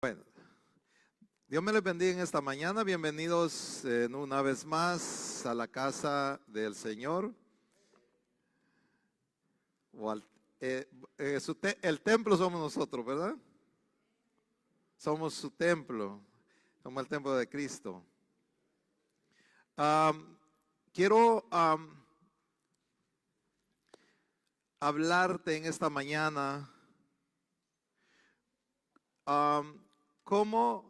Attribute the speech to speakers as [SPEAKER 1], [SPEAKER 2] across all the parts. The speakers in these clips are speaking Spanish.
[SPEAKER 1] Bueno, Dios me les bendiga en esta mañana. Bienvenidos una vez más a la casa del Señor. O el templo somos nosotros, ¿verdad? Somos su templo. Somos el templo de Cristo. Quiero hablarte en esta mañana cómo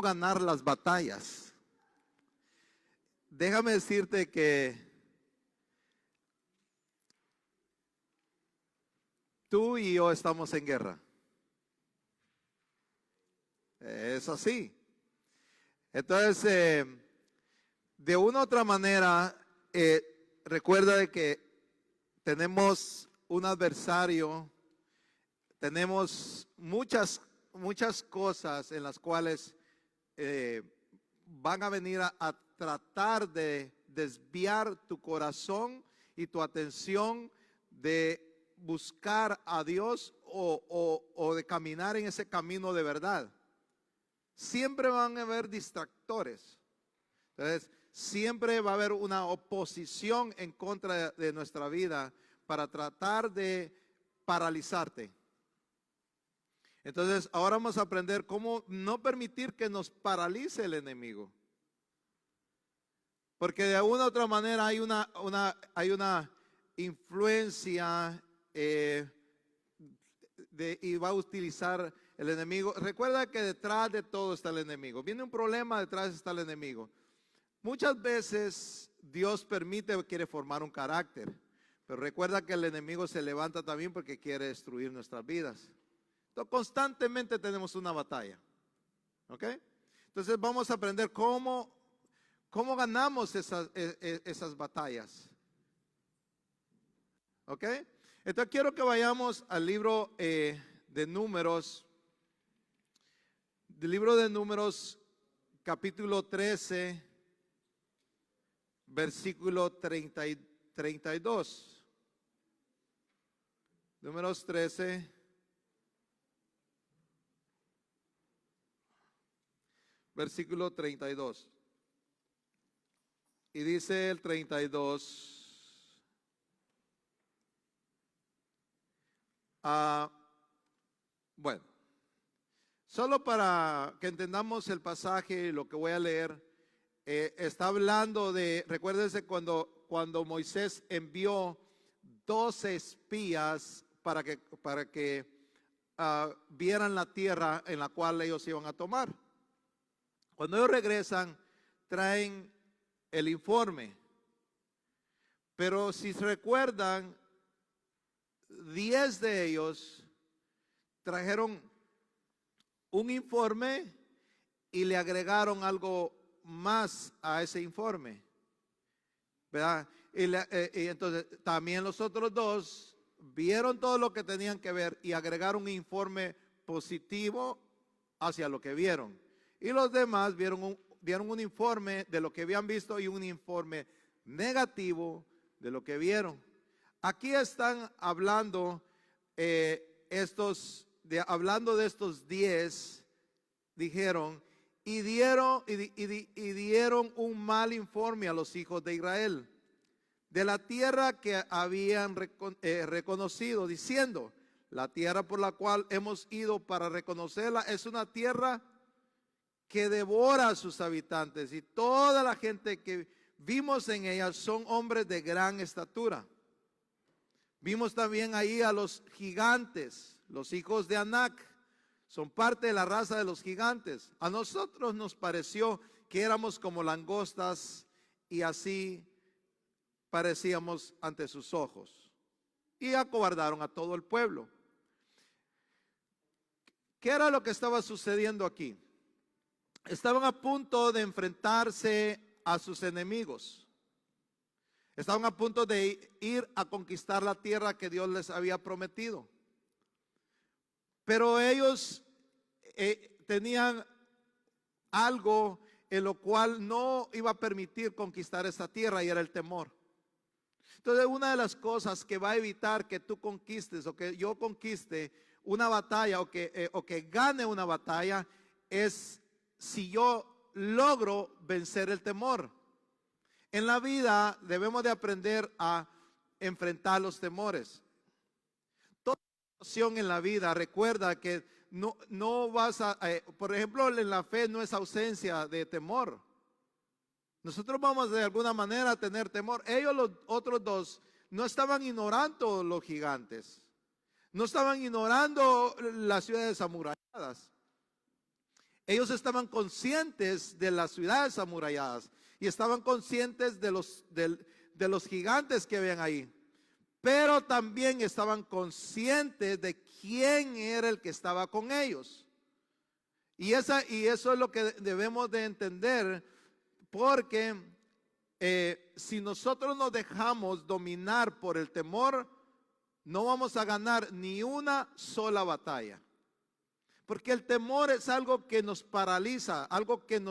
[SPEAKER 1] ganar las batallas. Déjame decirte que tú y yo estamos en guerra. Es así. Entonces, de una u otra manera, recuerda de que tenemos un adversario, tenemos muchas cosas en las cuales van a venir a tratar de desviar tu corazón y tu atención de buscar a Dios o de caminar en ese camino de verdad. Siempre van a haber distractores. Entonces, siempre va a haber una oposición en contra de nuestra vida para tratar de paralizarte. Entonces, ahora vamos a aprender cómo no permitir que nos paralice el enemigo. Porque de alguna u otra manera hay una influencia y va a utilizar el enemigo. Recuerda que detrás de todo está el enemigo. Viene un problema, detrás está el enemigo. Muchas veces Dios permite o quiere formar un carácter. Pero recuerda que el enemigo se levanta también porque quiere destruir nuestras vidas. Entonces, constantemente tenemos una batalla. ¿Ok? Entonces vamos a aprender cómo ganamos esas batallas. ¿Ok? Entonces quiero que vayamos al libro de Números. Del libro de Números, capítulo 13, versículo 32. Números 13. Versículo 32. Y dice el 32. Bueno, solo para que entendamos el pasaje y lo que voy a leer, está hablando de, recuérdense cuando Moisés envió 12 espías para que vieran la tierra en la cual ellos iban a tomar. Cuando ellos regresan, traen el informe. Pero si se recuerdan, 10 de ellos trajeron un informe y le agregaron algo más a ese informe, ¿verdad? Y entonces también los otros dos vieron todo lo que tenían que ver y agregaron un informe positivo hacia lo que vieron. Y los demás dieron un informe de lo que habían visto y un informe negativo de lo que vieron. Aquí están hablando hablando de estos 10, dijeron, y dieron un mal informe a los hijos de Israel de la tierra que habían reconocido, diciendo, la tierra por la cual hemos ido para reconocerla es una tierra que devora a sus habitantes, y toda la gente que vimos en ella son hombres de gran estatura. Vimos también ahí a los gigantes, los hijos de Anac, son parte de la raza de los gigantes. A nosotros nos pareció que éramos como langostas y así parecíamos ante sus ojos. Y acobardaron a todo el pueblo. ¿Qué era lo que estaba sucediendo aquí? Estaban a punto de enfrentarse a sus enemigos. Estaban a punto de ir a conquistar la tierra que Dios les había prometido. Pero ellos tenían algo en lo cual no iba a permitir conquistar esta tierra, y era el temor. Entonces, una de las cosas que va a evitar que tú conquistes o que yo conquiste una batalla o que gane una batalla es si yo logro vencer el temor. En la vida debemos de aprender a enfrentar los temores. Toda situación en la vida, recuerda que no vas a, por ejemplo, en la fe no es ausencia de temor. Nosotros vamos de alguna manera a tener temor. Ellos, los otros dos, no estaban ignorando los gigantes. No estaban ignorando las ciudades amuralladas. Ellos estaban conscientes de las ciudades amuralladas y estaban conscientes de los gigantes que habían ahí. Pero también estaban conscientes de quién era el que estaba con ellos. Y eso es lo que debemos de entender, porque si nosotros nos dejamos dominar por el temor, no vamos a ganar ni una sola batalla. Porque el temor es algo que nos paraliza, algo que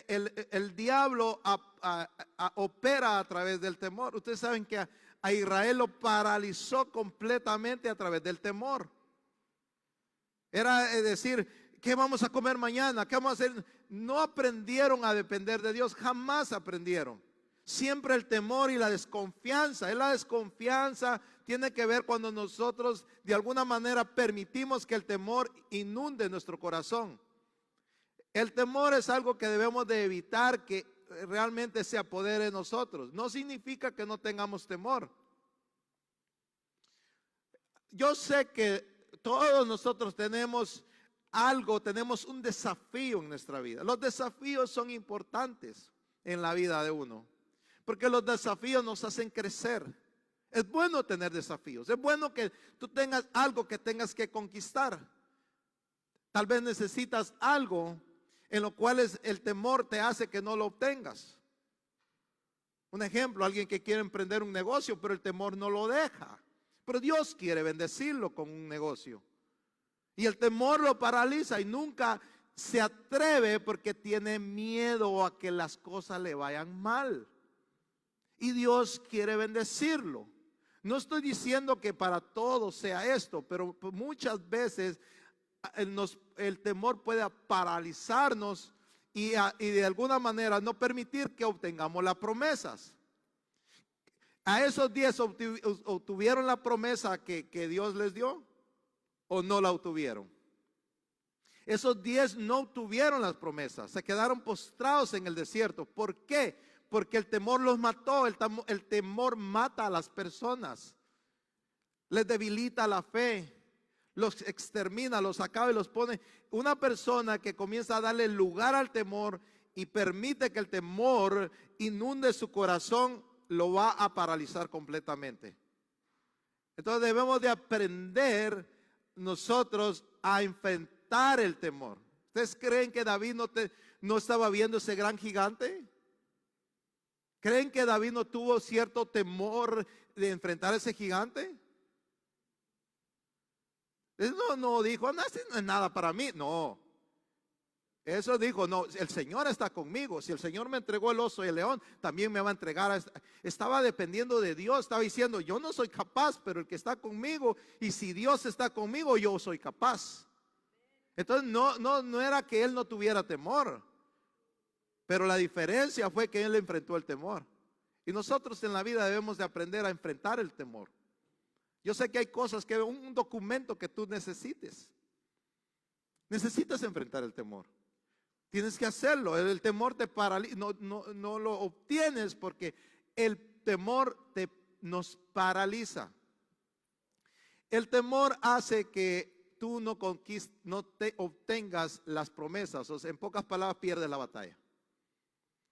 [SPEAKER 1] el diablo opera a través del temor. Ustedes saben que a Israel lo paralizó completamente a través del temor. Era decir, ¿qué vamos a comer mañana? ¿Qué vamos a hacer? No aprendieron a depender de Dios, jamás aprendieron. Siempre el temor y la desconfianza. La desconfianza tiene que ver cuando nosotros de alguna manera permitimos que el temor inunde nuestro corazón. El temor es algo que debemos de evitar que realmente se apodere de nosotros. No significa que no tengamos temor. Yo sé que todos nosotros tenemos algo, tenemos un desafío en nuestra vida. Los desafíos son importantes en la vida de uno, porque los desafíos nos hacen crecer. Es bueno tener desafíos. Es bueno que tú tengas algo que tengas que conquistar. Tal vez necesitas algo en lo cual el temor te hace que no lo obtengas. Un ejemplo, alguien que quiere emprender un negocio, pero el temor no lo deja. Pero Dios quiere bendecirlo con un negocio. Y el temor lo paraliza y nunca se atreve porque tiene miedo a que las cosas le vayan mal. Y Dios quiere bendecirlo. No estoy diciendo que para todos sea esto, pero muchas veces el temor puede paralizarnos y de alguna manera no permitir que obtengamos las promesas. ¿A esos 10 obtuvieron la promesa que Dios les dio o no la obtuvieron? Esos 10 no obtuvieron las promesas, se quedaron postrados en el desierto. ¿Por qué? Porque el temor los mató. El temor mata a las personas, les debilita la fe, los extermina, los acaba y los pone. Una persona que comienza a darle lugar al temor y permite que el temor inunde su corazón, lo va a paralizar completamente. Entonces debemos de aprender nosotros a enfrentar el temor. ¿Ustedes creen que David no estaba viendo ese gran gigante? ¿Creen que David no tuvo cierto temor de enfrentar a ese gigante? No dijo, no, no es nada para mí. No. Eso dijo, no, el Señor está conmigo. Si el Señor me entregó el oso y el león, también me va a entregar. Estaba dependiendo de Dios. Estaba diciendo, yo no soy capaz, pero el que está conmigo, y si Dios está conmigo, yo soy capaz. Entonces no era que él no tuviera temor, pero la diferencia fue que él enfrentó el temor. Y nosotros en la vida debemos de aprender a enfrentar el temor. Yo sé que hay cosas, que un documento que tú necesites enfrentar el temor. Tienes que hacerlo. El temor te paraliza. No lo obtienes porque el temor nos paraliza. El temor hace que tú no te obtengas las promesas. O sea, en pocas palabras, pierdes la batalla.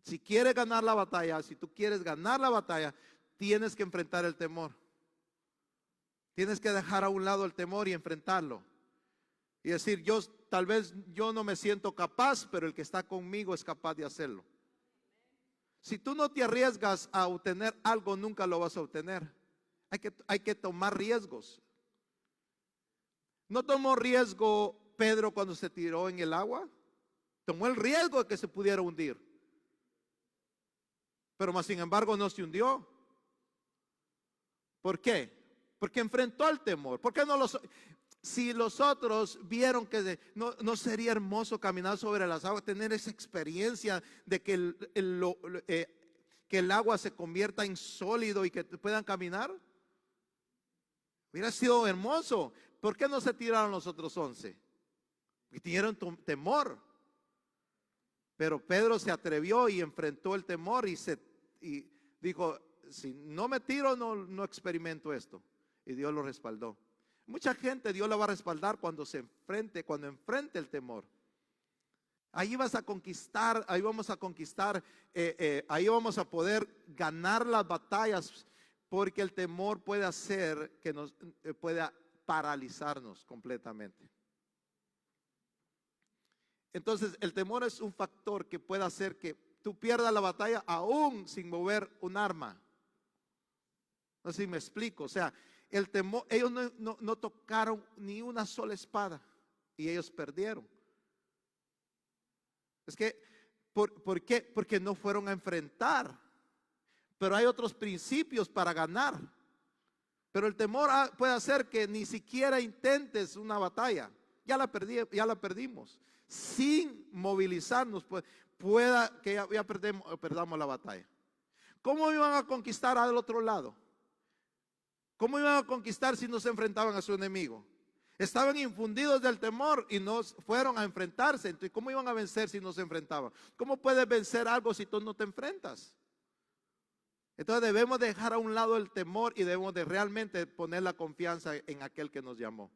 [SPEAKER 1] Si quieres ganar la batalla, si tú quieres ganar la batalla, tienes que enfrentar el temor. Tienes que dejar a un lado el temor y enfrentarlo. Y decir, tal vez yo no me siento capaz, pero el que está conmigo es capaz de hacerlo. Si tú no te arriesgas a obtener algo, nunca lo vas a obtener. Hay que tomar riesgos. ¿No tomó riesgo Pedro cuando se tiró en el agua? Tomó el riesgo de que se pudiera hundir. Pero más sin embargo no se hundió. ¿Por qué? Porque enfrentó al temor. ¿Por qué no Si los otros vieron que no sería hermoso caminar sobre las aguas, tener esa experiencia de que que el agua se convierta en sólido y que puedan caminar. Hubiera sido hermoso. ¿Por qué no se tiraron los otros 11? Porque tuvieron temor. Pero Pedro se atrevió y enfrentó el temor y dijo, si no me tiro, no experimento esto. Y Dios lo respaldó. Mucha gente Dios la va a respaldar cuando enfrente el temor. Ahí vas a conquistar, ahí vamos a conquistar, ahí vamos a poder ganar las batallas, porque el temor puede hacer que nos pueda paralizarnos completamente. Entonces el temor es un factor que puede hacer que tú pierdas la batalla aún sin mover un arma. No sé si me explico. O sea, el temor, ellos no tocaron ni una sola espada y ellos perdieron. Es que, ¿por qué? Porque no fueron a enfrentar. Pero hay otros principios para ganar. Pero el temor puede hacer que ni siquiera intentes una batalla. Ya la perdimos. Sin movilizarnos, pueda que ya perdamos la batalla. ¿Cómo iban a conquistar al otro lado? ¿Cómo iban a conquistar si no se enfrentaban a su enemigo? Estaban infundidos del temor y no fueron a enfrentarse. Entonces, ¿cómo iban a vencer si no se enfrentaban? ¿Cómo puedes vencer algo si tú no te enfrentas? Entonces debemos dejar a un lado el temor y debemos de realmente poner la confianza en aquel que nos llamó.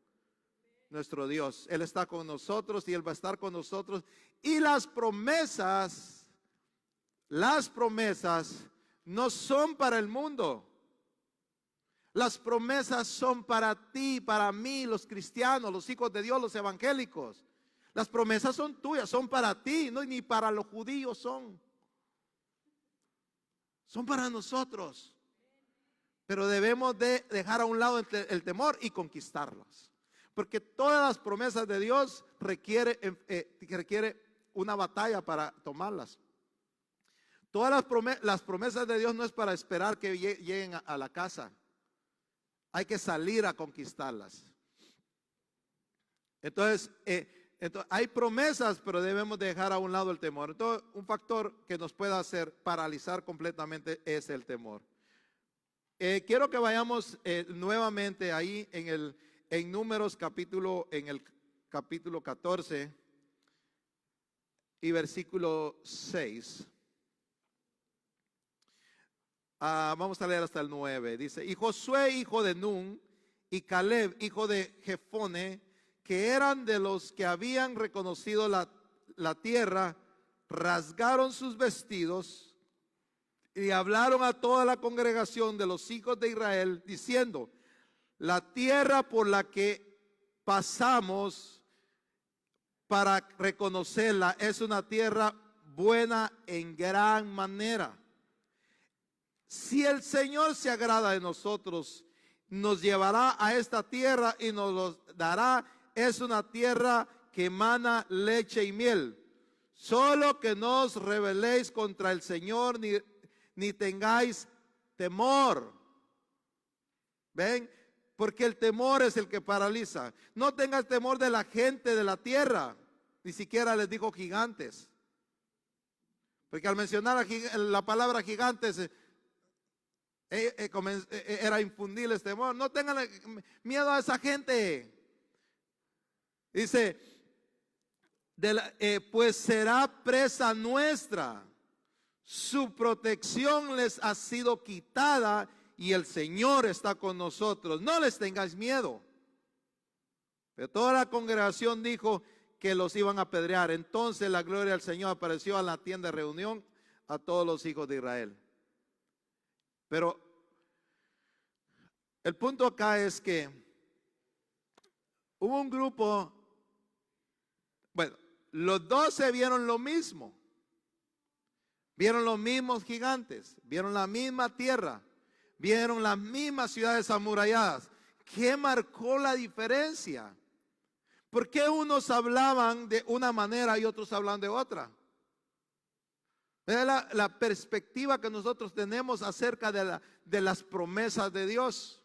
[SPEAKER 1] Nuestro Dios. Él está con nosotros y Él va a estar con nosotros. Y las promesas no son para el mundo. Las promesas son para ti, para mí, los cristianos, los hijos de Dios, los evangélicos. Las promesas son tuyas, son para ti, no ni para los judíos son. Son para nosotros. Pero debemos de dejar a un lado el temor y conquistarlas. Porque todas las promesas de Dios requiere una batalla para tomarlas. Todas las promesas de Dios no es para esperar que lleguen a la casa. Hay que salir a conquistarlas. Entonces, hay promesas, pero debemos dejar a un lado el temor. Entonces, un factor que nos puede hacer paralizar completamente es el temor. Quiero que vayamos nuevamente ahí en Números en el capítulo 14 y versículo 6. Vamos a leer hasta el 9. Dice, y Josué hijo de Nun y Caleb hijo de Jefone, que eran de los que habían reconocido la tierra, rasgaron sus vestidos y hablaron a toda la congregación de los hijos de Israel, diciendo, la tierra por la que pasamos para reconocerla es una tierra buena en gran manera. Si el Señor se agrada de nosotros, nos llevará a esta tierra y nos los dará. Es una tierra que emana leche y miel. Solo que no os rebeléis contra el Señor ni tengáis temor. ¿Ven? Porque el temor es el que paraliza. No tengas temor de la gente de la tierra. Ni siquiera les dijo gigantes. Porque al mencionar la palabra gigantes, era infundirles temor. No tengan miedo a esa gente. Dice, pues será presa nuestra. Su protección les ha sido quitada y el Señor está con nosotros. No les tengáis miedo. Pero toda la congregación dijo que los iban a apedrear. Entonces la gloria del Señor apareció a la tienda de reunión a todos los hijos de Israel. Pero el punto acá es que hubo un grupo, bueno, los 12 vieron lo mismo. Vieron los mismos gigantes, vieron la misma tierra, vieron las mismas ciudades amuralladas. ¿Qué marcó la diferencia? ¿Por qué unos hablaban de una manera y otros hablan de otra? Es la perspectiva que nosotros tenemos acerca de las promesas de Dios.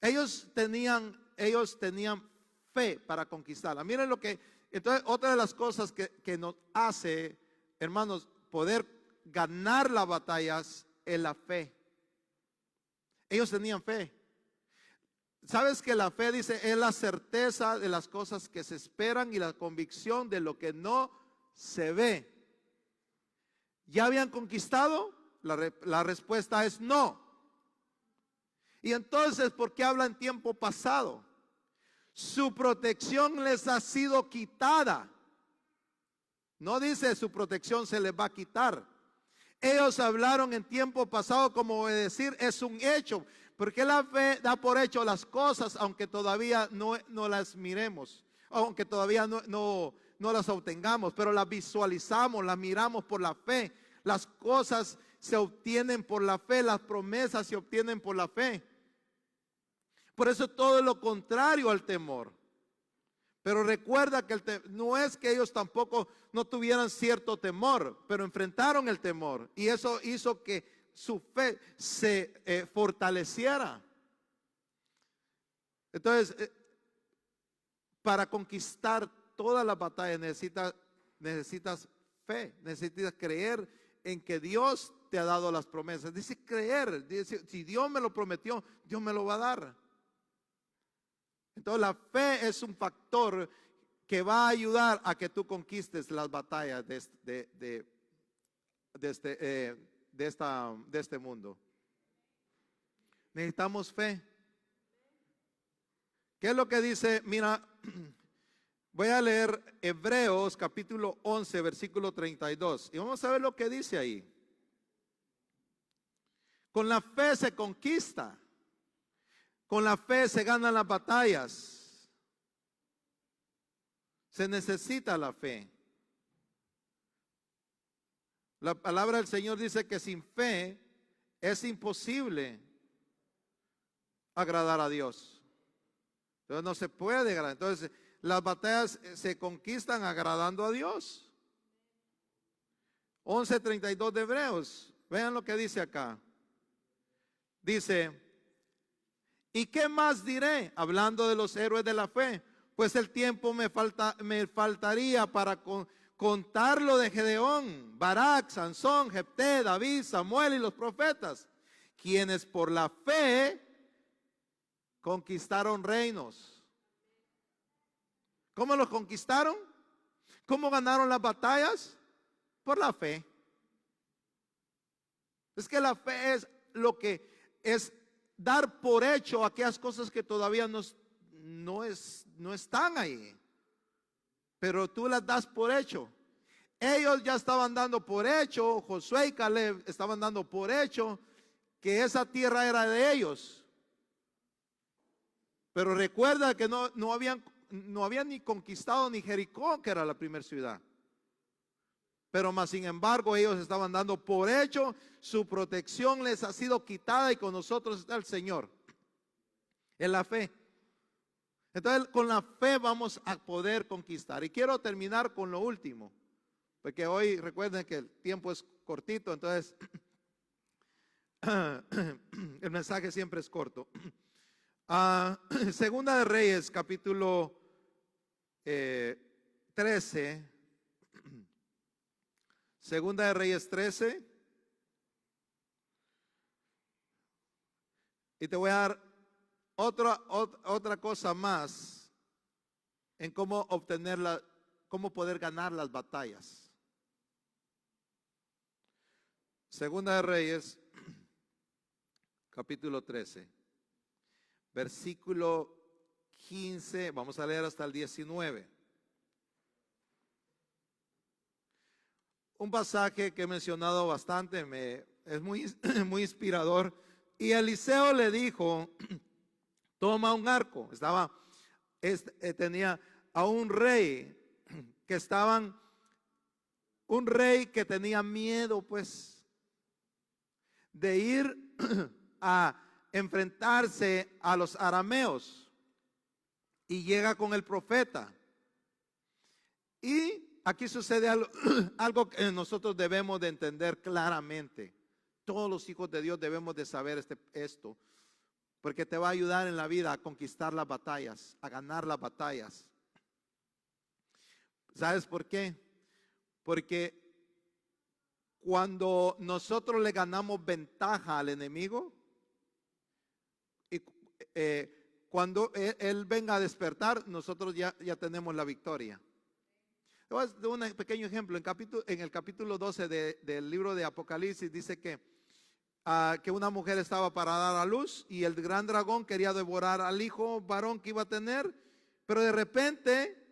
[SPEAKER 1] Ellos tenían ellos tenían fe para conquistarla. Miren lo que, entonces otra de las cosas que nos hace, hermanos, poder ganar las batallas es la fe. Ellos tenían fe. ¿Sabes que la fe, dice, es la certeza de las cosas que se esperan y la convicción de lo que no se ve? ¿Ya habían conquistado? La respuesta es no. Y entonces, ¿por qué habla en tiempo pasado? Su protección les ha sido quitada. No dice su protección se les va a quitar. Ellos hablaron en tiempo pasado, como decir, es un hecho. Porque la fe da por hecho las cosas, aunque todavía no las miremos, aunque todavía no las obtengamos, pero las visualizamos, las miramos por la fe. Las cosas se obtienen por la fe, las promesas se obtienen por la fe. Por eso todo es lo contrario al temor. Pero recuerda que no es que ellos tampoco no tuvieran cierto temor, pero enfrentaron el temor. Y eso hizo que su fe se fortaleciera. Entonces, para conquistar todas las batallas necesitas fe, necesitas creer en que Dios te ha dado las promesas. Dice creer, dice, si Dios me lo prometió, Dios me lo va a dar. Entonces la fe es un factor que va a ayudar a que tú conquistes las batallas de este mundo. Necesitamos fe. ¿Qué es lo que dice? Mira, voy a leer Hebreos capítulo 11, versículo 32. Y vamos a ver lo que dice ahí. Con la fe se conquista. Con la fe se ganan las batallas. Se necesita la fe. La palabra del Señor dice que sin fe es imposible agradar a Dios. Entonces no se puede agradar. Entonces las batallas se conquistan agradando a Dios. 11:32 de Hebreos. Vean lo que dice acá. Dice, ¿y qué más diré? Hablando de los héroes de la fe. Pues el tiempo me faltaría para contar lo de Gedeón, Barak, Sansón, Jefté, David, Samuel y los profetas, quienes por la fe conquistaron reinos. ¿Cómo los conquistaron? ¿Cómo ganaron las batallas? Por la fe. Es que la fe es lo que es dar por hecho aquellas cosas que todavía no están ahí, pero tú las das por hecho. Ellos ya estaban dando por hecho, Josué y Caleb estaban dando por hecho que esa tierra era de ellos. Pero recuerda que no habían ni conquistado ni Jericó, que era la primera ciudad. Pero más sin embargo ellos estaban dando por hecho, su protección les ha sido quitada y con nosotros está el Señor. En la fe. Entonces con la fe vamos a poder conquistar. Y quiero terminar con lo último. Porque hoy recuerden que el tiempo es cortito, entonces el mensaje siempre es corto. Segunda de Reyes, capítulo 13. Segunda de Reyes 13. Y te voy a dar otra cosa más en cómo cómo poder ganar las batallas. Segunda de Reyes, capítulo 13, versículo 15, vamos a leer hasta el 19. Un pasaje que he mencionado bastante, es muy inspirador. Y Eliseo le dijo, toma un arco. Tenía a un rey un rey que tenía miedo pues de ir a enfrentarse a los arameos, y llega con el profeta. Y aquí sucede algo que nosotros debemos de entender claramente. Todos los hijos de Dios debemos de saber esto, porque te va a ayudar en la vida a conquistar las batallas, a ganar las batallas. ¿Sabes por qué? Porque cuando nosotros le ganamos ventaja al enemigo, y cuando él venga a despertar, nosotros ya tenemos la victoria. Voy a dar un pequeño ejemplo. En el capítulo 12 del libro de Apocalipsis dice que una mujer estaba para dar a luz y el gran dragón quería devorar al hijo varón que iba a tener, pero de repente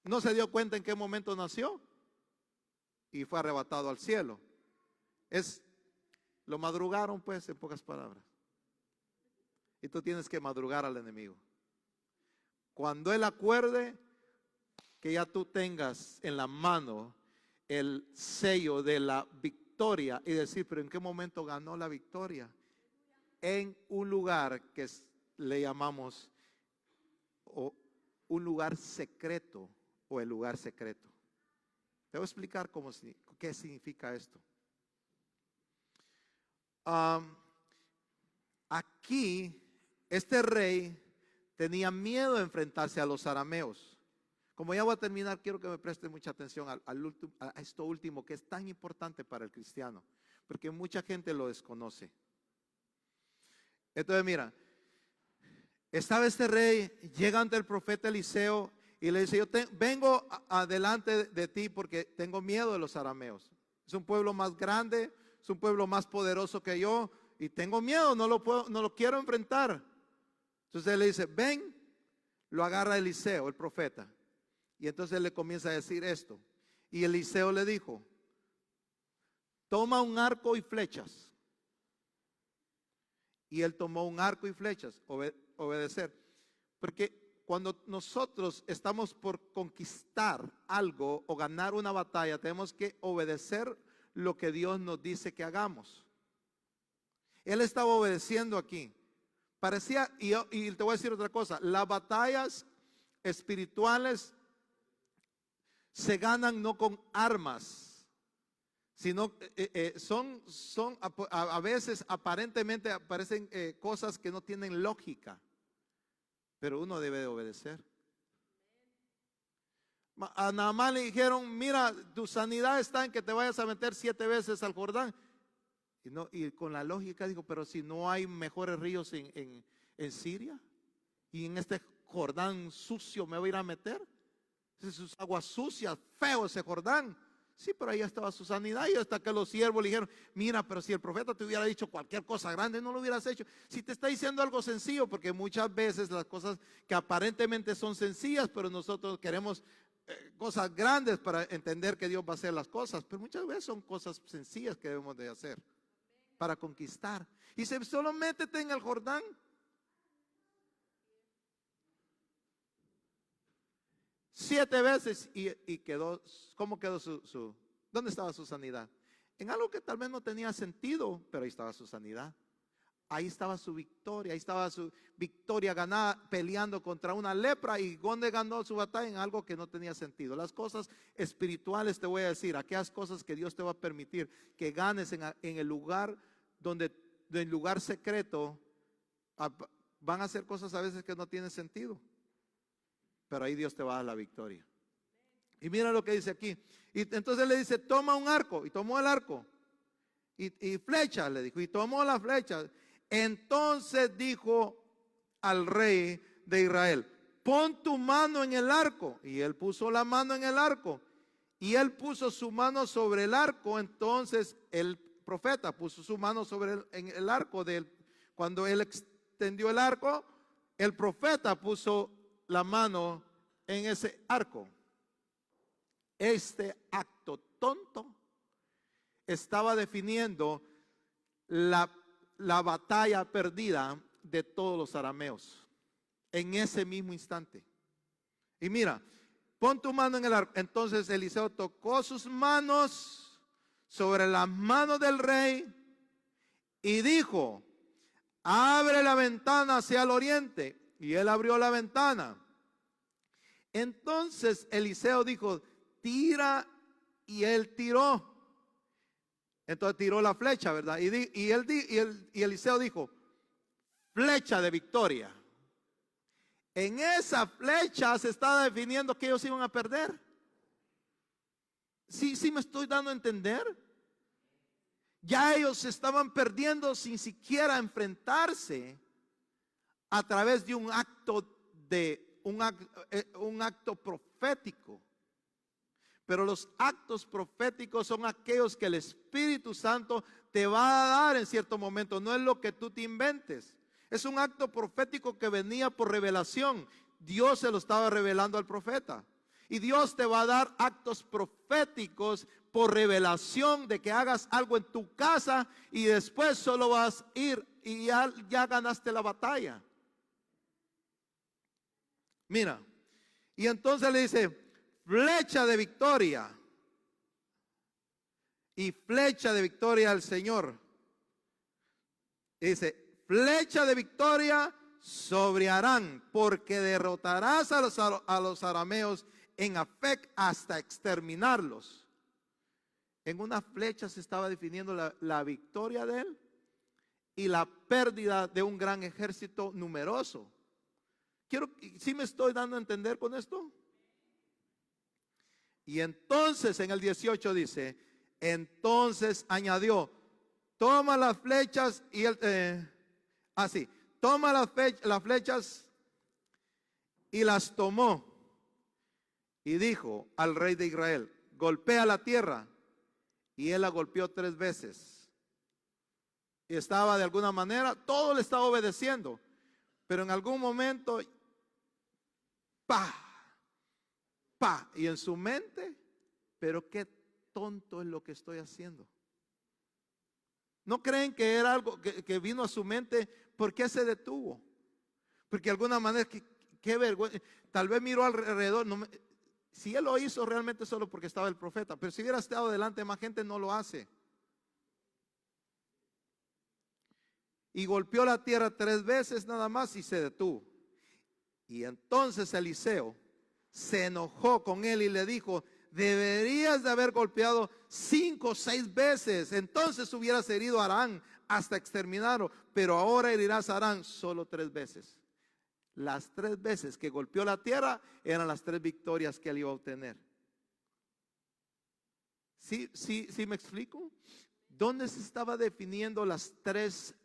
[SPEAKER 1] no se dio cuenta en qué momento nació y fue arrebatado al cielo. Lo madrugaron, pues, en pocas palabras. Y tú tienes que madrugar al enemigo. Cuando él acuerde que ya tú tengas en la mano el sello de la victoria y decir, pero ¿en qué momento ganó la victoria? En un lugar que le llamamos un lugar secreto o el lugar secreto. Te voy a explicar qué significa esto. Aquí este rey tenía miedo de enfrentarse a los arameos. Como ya voy a terminar, quiero que me preste mucha atención a esto último que es tan importante para el cristiano, porque mucha gente lo desconoce. Entonces mira, estaba este rey, llega ante el profeta Eliseo y le dice, yo vengo adelante de ti porque tengo miedo de los arameos. Es un pueblo más grande, es un pueblo más poderoso que yo y tengo miedo, no lo quiero enfrentar. Entonces él le dice, ven, lo agarra Eliseo, el profeta. Y entonces él le comienza a decir esto. Y Eliseo le dijo, toma un arco y flechas. Y él tomó un arco y flechas, obedecer. Porque cuando nosotros estamos por conquistar algo o ganar una batalla, tenemos que obedecer lo que Dios nos dice que hagamos. Él estaba obedeciendo aquí. Parecía, y te voy a decir otra cosa, las batallas espirituales se ganan no con armas, sino a veces aparentemente aparecen cosas que no tienen lógica, pero uno debe de obedecer. A Naamán le dijeron, mira, tu sanidad está en que te vayas a meter 7 veces al Jordán. Y con la lógica dijo, pero si no hay mejores ríos en Siria, y en este Jordán sucio me voy a ir a meter. Sus aguas sucias, feo ese Jordán. Sí, pero ahí estaba su sanidad. Y hasta que los siervos le dijeron, mira, pero si el profeta te hubiera dicho cualquier cosa grande, no lo hubieras hecho. Si te está diciendo algo sencillo, porque muchas veces las cosas que aparentemente son sencillas, pero nosotros queremos cosas grandes para entender que Dios va a hacer las cosas, pero muchas veces son cosas sencillas que debemos de hacer para conquistar. Y dice, solo métete en el Jordán. Siete veces y quedó. ¿Cómo quedó dónde estaba su sanidad? En algo que tal vez no tenía sentido, pero ahí estaba su sanidad. Ahí estaba su victoria, ahí estaba su victoria ganada peleando contra una lepra. ¿Y dónde ganó su batalla? En algo que no tenía sentido. Las cosas espirituales, te voy a decir, aquellas cosas que Dios te va a permitir que ganes en el lugar el lugar secreto, van a ser cosas a veces que no tienen sentido, pero ahí Dios te va a dar la victoria. Y mira lo que dice aquí. Y entonces le dice, toma un arco. Y tomó el arco. Y flecha, le dijo. Y tomó la flecha. Entonces dijo al rey de Israel, pon tu mano en el arco. Y él puso la mano en el arco. Y él puso su mano sobre el arco. Entonces el profeta puso su mano en el arco. Cuando él extendió el arco, el profeta puso la mano en ese arco. Este acto tonto estaba definiendo la batalla perdida de todos los arameos en ese mismo instante. Y mira, pon tu mano en el arco. Entonces Eliseo tocó sus manos sobre las manos del rey y dijo, abre la ventana hacia el oriente. Y él abrió la ventana. Entonces Eliseo dijo, tira, y él tiró. Entonces tiró la flecha, ¿verdad? Y Eliseo dijo, flecha de victoria. En esa flecha se estaba definiendo que ellos iban a perder. Sí me estoy dando a entender. Ya ellos estaban perdiendo sin siquiera enfrentarse a través de un acto profético. Pero los actos proféticos son aquellos que el Espíritu Santo te va a dar en cierto momento. No es lo que tú te inventes. Es un acto profético que venía por revelación. Dios se lo estaba revelando al profeta. Y Dios te va a dar actos proféticos por revelación de que hagas algo en tu casa y después solo vas a ir y ya ganaste la batalla. Mira, y entonces le dice, flecha de victoria. Y flecha de victoria al Señor. Y dice, flecha de victoria sobre Aram, porque derrotarás a los arameos en Afec hasta exterminarlos. En una flecha se estaba definiendo la victoria de él y la pérdida de un gran ejército numeroso. ¿Sí me estoy dando a entender con esto? Y entonces en el 18 dice, entonces añadió, toma las flechas y toma las flechas y las tomó y dijo al rey de Israel, golpea la tierra. Y él la golpeó 3 veces. Y estaba de alguna manera, todo le estaba obedeciendo. Pero en algún momento, ¡pa! ¡pa! Y en su mente, pero qué tonto es lo que estoy haciendo. ¿No creen que era algo que vino a su mente? ¿Por qué se detuvo? Porque de alguna manera, qué vergüenza. Tal vez miró alrededor. Si él lo hizo realmente solo porque estaba el profeta, pero si hubiera estado delante de más gente no lo hace. Y golpeó la tierra 3 veces nada más y se detuvo. Y entonces Eliseo se enojó con él y le dijo, deberías de haber golpeado 5 o 6 veces, entonces hubieras herido a Aram hasta exterminarlo, pero ahora herirás a Aram solo 3 veces. Las 3 veces que golpeó la tierra eran las 3 victorias que él iba a obtener. ¿Sí me explico? ¿Dónde se estaba definiendo las tres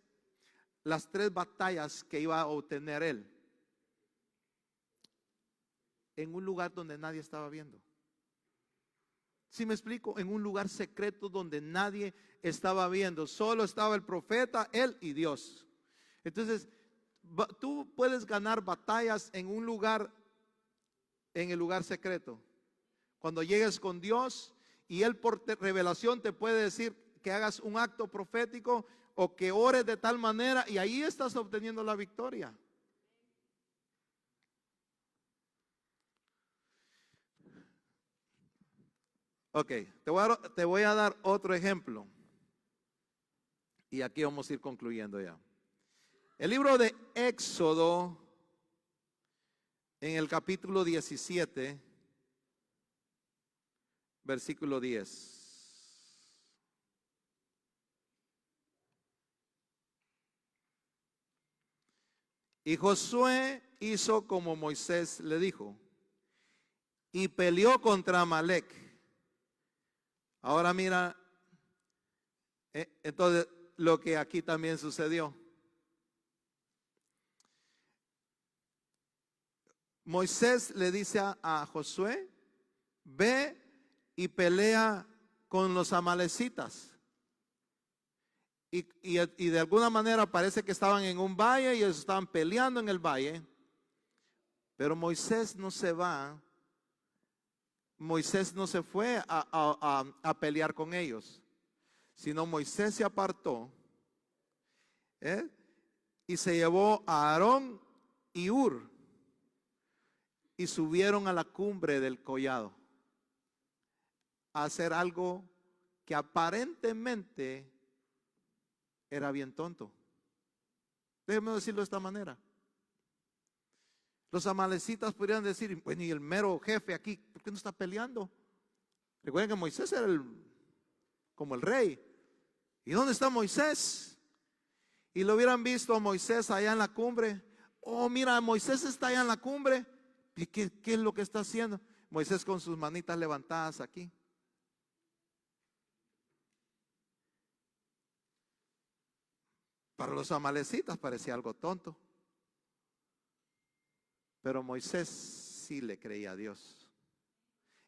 [SPEAKER 1] batallas que iba a obtener él? En un lugar donde nadie estaba viendo. ¿Sí me explico? En un lugar secreto donde nadie estaba viendo. Solo estaba el profeta, él y Dios. Entonces, tú puedes ganar batallas en un lugar, en el lugar secreto. Cuando llegues con Dios y Él por revelación te puede decir que hagas un acto profético o que ores de tal manera y ahí estás obteniendo la victoria. Ok, te voy a dar otro ejemplo. Y aquí vamos a ir concluyendo ya. El libro de Éxodo, en el capítulo 17, versículo 10. Y Josué hizo como Moisés le dijo y peleó contra Amalec. Ahora mira, entonces lo que aquí también sucedió. Moisés le dice a Josué, ve y pelea con los amalecitas. Y de alguna manera parece que estaban en un valle y ellos estaban peleando en el valle. Pero Moisés no se va. Moisés no se fue a pelear con ellos. Sino Moisés se apartó. Y se llevó a Aarón y Hur. Y subieron a la cumbre del collado a hacer algo que aparentemente era bien tonto. Déjeme decirlo de esta manera. Los amalecitas podrían decir, bueno, y el mero jefe aquí, ¿por qué no está peleando? Recuerden que Moisés era como el rey. ¿Y dónde está Moisés? Y lo hubieran visto a Moisés allá en la cumbre. Oh, mira, Moisés está allá en la cumbre. ¿Y qué es lo que está haciendo? Moisés con sus manitas levantadas aquí. Para los amalecitas parecía algo tonto. Pero Moisés sí le creía a Dios.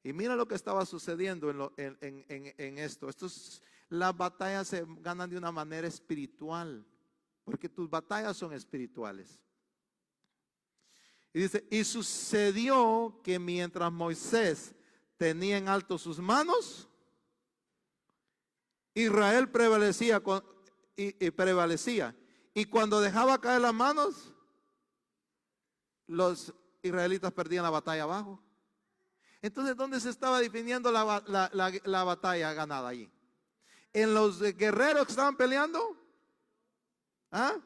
[SPEAKER 1] Y mira lo que estaba sucediendo en esto. Las batallas se ganan de una manera espiritual. Porque tus batallas son espirituales. Y dice, y sucedió que mientras Moisés tenía en alto sus manos, Israel prevalecía y prevalecía. Y cuando dejaba caer las manos, los israelitas perdían la batalla abajo. Entonces, ¿dónde se estaba definiendo la batalla ganada allí? ¿En los guerreros que estaban peleando? ¿Ah?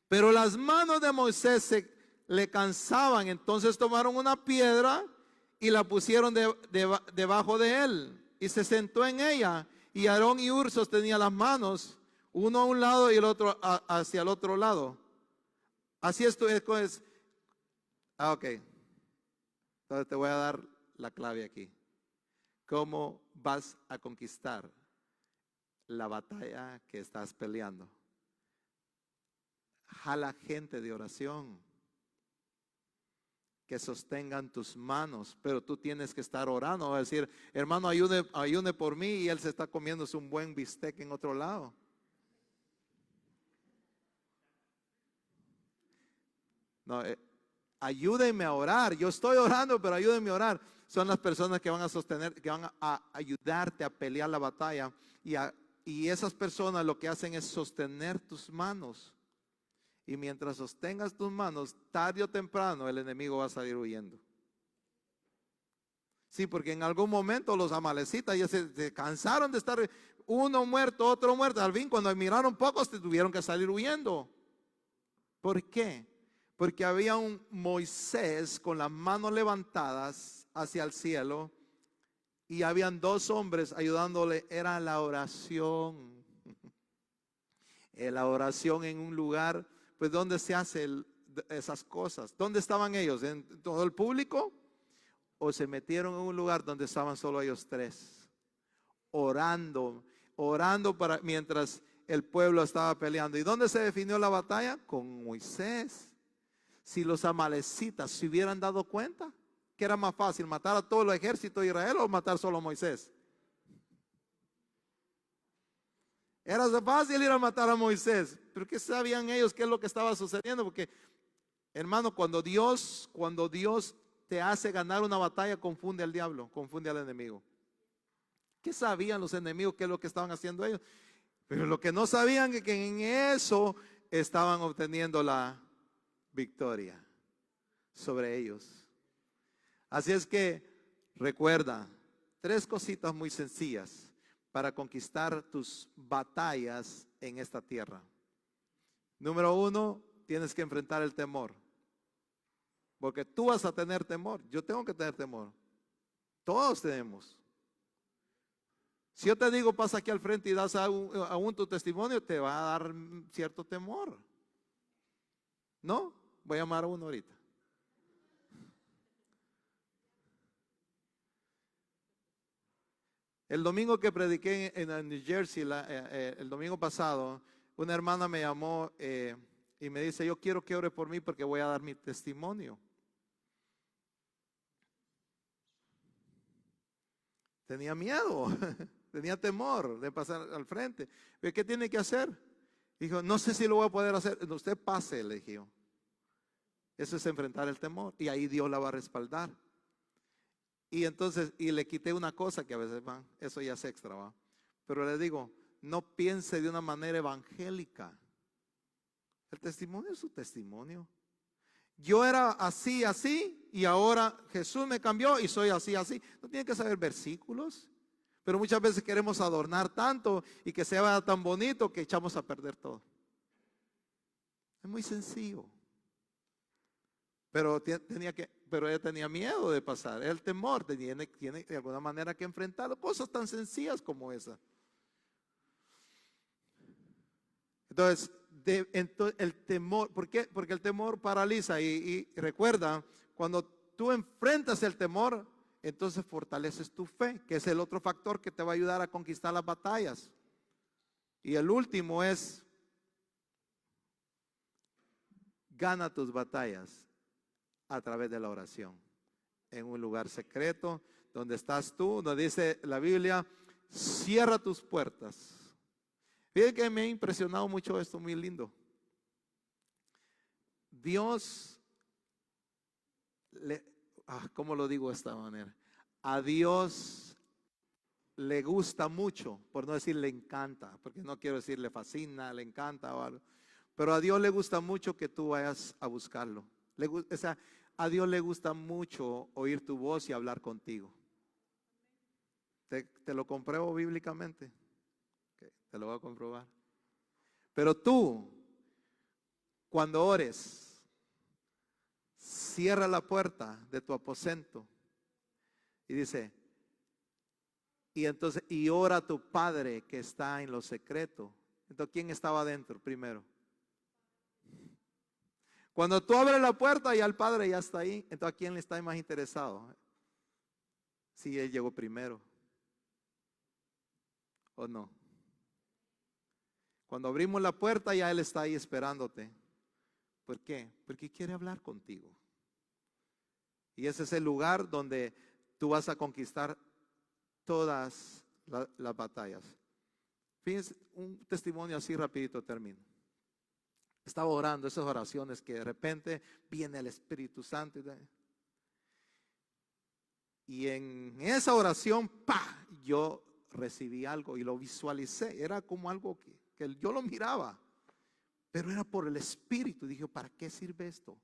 [SPEAKER 1] Pero las manos de Moisés le cansaban, entonces tomaron una piedra y la pusieron debajo de él y se sentó en ella. Y Aarón y Hur sostenían las manos, uno a un lado y el otro hacia el otro lado. Así esto es. Ok. Entonces te voy a dar la clave aquí. ¿Cómo vas a conquistar la batalla que estás peleando? Jala gente de oración que sostengan tus manos, pero tú tienes que estar orando. Va a decir, hermano, ayune por mí, y él se está comiéndose un buen bistec en otro lado. No, ayúdenme a orar. Yo estoy orando, pero ayúdenme a orar. Son las personas que van a sostener, que van a ayudarte a pelear la batalla. Y esas personas lo que hacen es sostener tus manos. Y mientras sostengas tus manos, tarde o temprano el enemigo va a salir huyendo. Sí, porque en algún momento los amalecitas ya se cansaron de estar uno muerto, otro muerto. Al fin, cuando miraron pocos, tuvieron que salir huyendo. ¿Por qué? Porque había un Moisés con las manos levantadas hacia el cielo y habían dos hombres ayudándole. Era la oración. La oración en un lugar, pues, donde se hacen esas cosas. ¿Dónde estaban ellos? ¿En todo el público? ¿O se metieron en un lugar donde estaban solo ellos tres? Orando para mientras el pueblo estaba peleando. ¿Y dónde se definió la batalla? Con Moisés. Si los amalecitas se hubieran dado cuenta, ¿qué era más fácil, matar a todo el ejército de Israel o matar solo a Moisés? Era fácil ir a matar a Moisés, pero ¿qué sabían ellos qué es lo que estaba sucediendo? Porque, hermano, cuando Dios te hace ganar una batalla, confunde al diablo, confunde al enemigo. ¿Qué sabían los enemigos qué es lo que estaban haciendo ellos? Pero lo que no sabían es que en eso estaban obteniendo la victoria sobre ellos. Así es que recuerda 3 cositas muy sencillas para conquistar tus batallas en esta tierra. Número 1, tienes que enfrentar el temor. Porque tú vas a tener temor. Yo tengo que tener temor. Todos tenemos. Si yo te digo, pasa aquí al frente y das aún tu testimonio, te va a dar cierto temor. ¿No? Voy a llamar a uno ahorita. El domingo que prediqué en New Jersey, el domingo pasado, una hermana me llamó y me dice, yo quiero que ore por mí porque voy a dar mi testimonio. Tenía miedo, tenía temor de pasar al frente. ¿Qué tiene que hacer? Dijo, no sé si lo voy a poder hacer. Usted pase, le dije. Eso es enfrentar el temor y ahí Dios la va a respaldar. Y entonces, y le quité una cosa que a veces va, eso ya es extra, va. Pero le digo, no piense de una manera evangélica. El testimonio es su testimonio. Yo era así, así, y ahora Jesús me cambió y soy así, así. No tiene que saber versículos, pero muchas veces queremos adornar tanto y que sea tan bonito que echamos a perder todo. Es muy sencillo. Pero ella tenía miedo de pasar, el temor, tiene de alguna manera que enfrentarlo, cosas tan sencillas como esa. Entonces, el temor, ¿por qué? Porque el temor paraliza y recuerda, cuando tú enfrentas el temor, entonces fortaleces tu fe, que es el otro factor que te va a ayudar a conquistar las batallas. Y el último es, gana tus batallas a través de la oración. En un lugar secreto, donde estás tú, donde dice la Biblia, cierra tus puertas. Fíjense que me ha impresionado mucho esto, muy lindo. Dios, ¿cómo lo digo de esta manera? A Dios le gusta mucho, por no decir le encanta, porque no quiero decir le fascina, le encanta o algo. Pero a Dios le gusta mucho que tú vayas a buscarlo. O sea, a Dios le gusta mucho oír tu voz y hablar contigo. ¿Te lo compruebo bíblicamente? Okay, te lo voy a comprobar. Pero tú, cuando ores, cierra la puerta de tu aposento y dice, y ora a tu Padre que está en lo secreto. Entonces, ¿quién estaba adentro primero? Cuando tú abres la puerta, ya el Padre ya está ahí. Entonces, ¿a quién le está más interesado? Si Él llegó primero o no. Cuando abrimos la puerta, ya Él está ahí esperándote. ¿Por qué? Porque quiere hablar contigo. Y ese es el lugar donde tú vas a conquistar todas las batallas. Fíjense, un testimonio así rapidito termino. Estaba orando esas oraciones que de repente viene el Espíritu Santo. Y en esa oración, yo recibí algo y lo visualicé. Era como algo que yo lo miraba, pero era por el Espíritu. Dije, ¿para qué sirve esto?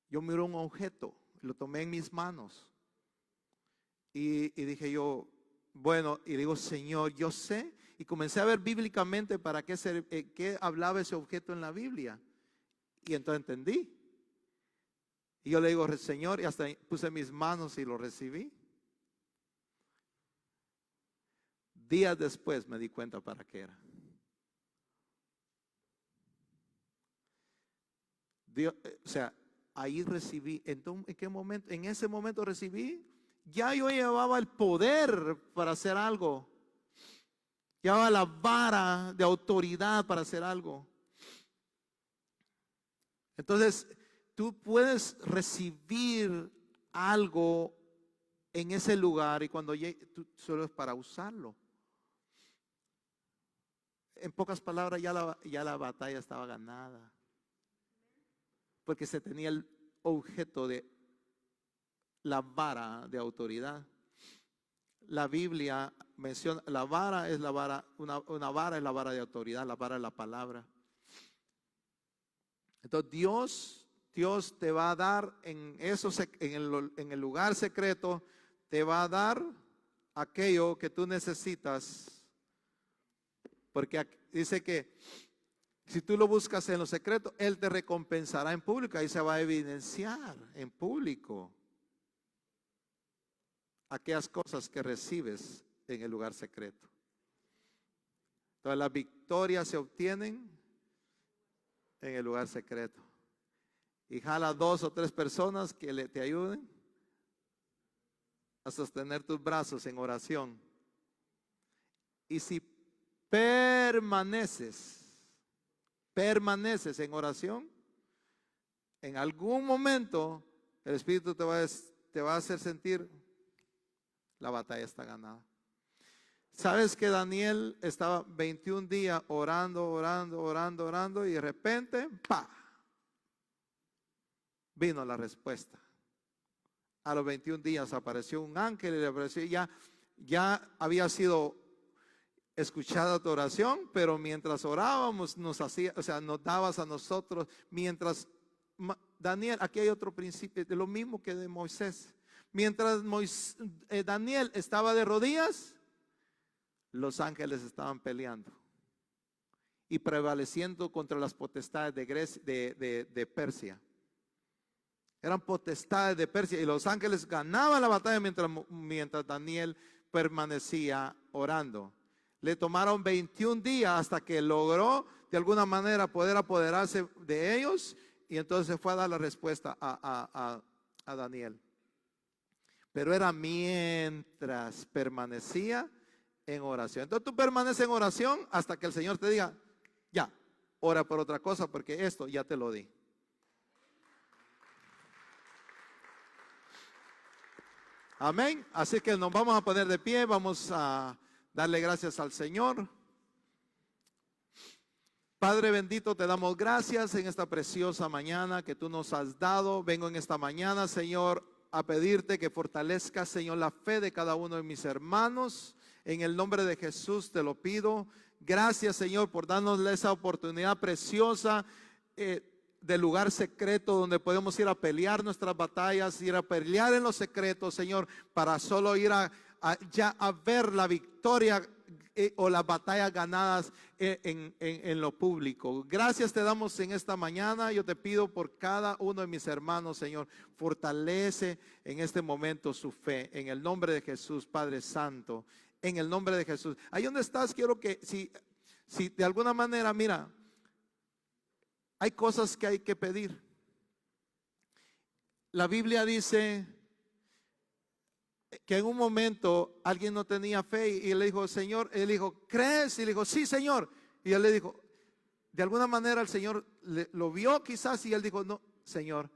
[SPEAKER 1] Yo miré un objeto, lo tomé en mis manos y dije yo, bueno, y digo, Señor, yo sé, y comencé a ver bíblicamente para qué hablaba ese objeto en la Biblia, y entonces entendí. Y yo le digo, Señor, y hasta puse mis manos y lo recibí. Días después me di cuenta para qué era. Dios, o sea, ahí recibí. Entonces, ¿en qué momento? En ese momento recibí. Ya yo llevaba el poder para hacer algo. Llevaba la vara de autoridad para hacer algo. Entonces, tú puedes recibir algo en ese lugar y cuando tú solo es para usarlo. En pocas palabras, ya la batalla estaba ganada. Porque se tenía el objeto de la vara de autoridad. La Biblia menciona, la vara es la vara, una vara es la vara de autoridad, la vara es la palabra. Entonces Dios te va a dar en el lugar secreto, te va a dar aquello que tú necesitas. Porque dice que si tú lo buscas en lo secreto, Él te recompensará en público. Ahí se va a evidenciar en público aquellas cosas que recibes en el lugar secreto. Entonces las victorias se obtienen en el lugar secreto. Y jala 2 o 3 personas que te ayuden a sostener tus brazos en oración. Y si permaneces en oración, en algún momento el Espíritu te va a hacer sentir la batalla está ganada. ¿Sabes que Daniel estaba 21 días orando y de repente, vino la respuesta? A los 21 días apareció un ángel y le apareció, ya había sido escuchada tu oración, pero mientras orábamos nos dabas a nosotros, mientras Daniel, aquí hay otro principio, de lo mismo que de Moisés. Mientras Daniel estaba de rodillas, los ángeles estaban peleando y prevaleciendo contra las potestades de Persia. Eran potestades de Persia y los ángeles ganaban la batalla mientras Daniel permanecía orando. Le tomaron 21 días hasta que logró de alguna manera poder apoderarse de ellos, y entonces fue a dar la respuesta a Daniel. Pero era mientras permanecía en oración. Entonces tú permaneces en oración hasta que el Señor te diga, ya, ora por otra cosa, porque esto ya te lo di. Amén. Así que nos vamos a poner de pie, vamos a darle gracias al Señor. Padre bendito, te damos gracias en esta preciosa mañana que tú nos has dado. Vengo en esta mañana, Señor, a pedirte que fortalezcas, Señor, la fe de cada uno de mis hermanos. En el nombre de Jesús te lo pido. Gracias, Señor, por darnos esa oportunidad preciosa del lugar secreto donde podemos ir a pelear nuestras batallas, ir a pelear en los secretos, Señor, para solo ir ya a ver la victoria o las batallas ganadas en lo público. Gracias te damos en esta mañana. Yo te pido por cada uno de mis hermanos, Señor, fortalece en este momento su fe, en el nombre de Jesús, Padre Santo, en el nombre de Jesús. Ahí donde estás, quiero que si de alguna manera, mira, hay cosas que hay que pedir. La Biblia dice que en un momento alguien no tenía fe y le dijo, Señor, él dijo, ¿crees? Y le dijo, sí, Señor. Y él le dijo, de alguna manera el Señor lo vio quizás y él dijo, no, Señor,